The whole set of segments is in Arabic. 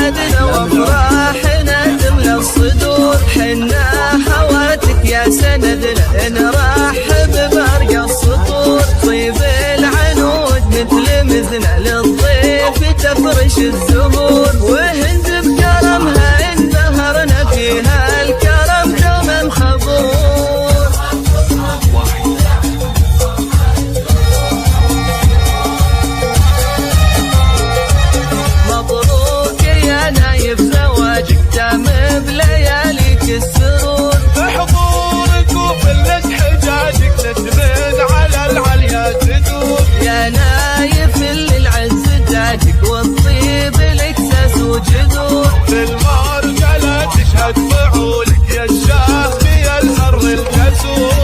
أعيادنا وأفراحنا تملى الصدور، حنا حواتك يا سندنا نرحب بأرقى السطور، طيب العنود مثل مزنا للضيف تفرش الزهور، وهند بكرمها انبهرنا فيها الكرم دوما خبور. مبروك يا نايف زواجك تم بلياليك السرور، بحضورك وفلك حجاجك تتمد على العليا تدور، يا نايف اللي العز تاجك والطيب الاكساس وجذور، بالمرجلة تشهد فعولك يا الشاه في الحر الكسور.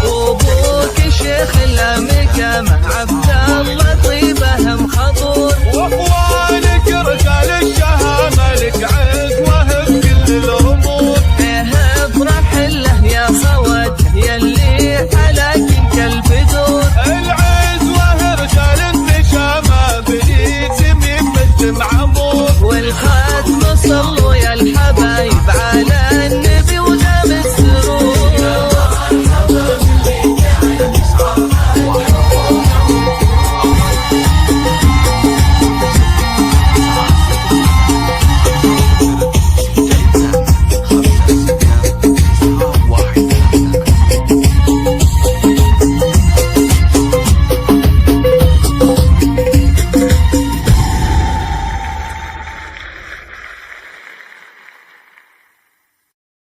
وابوك شيخ الامكامة عبد الله طيبهم خطور، واخوانك رجال الشهامة لك عقوه بكل الامور، فيه افرح له يا خواته يلي حلاك كالبدور، العزوة رجال النشامة بإيد يمين مثل معمور، والخاتم صلى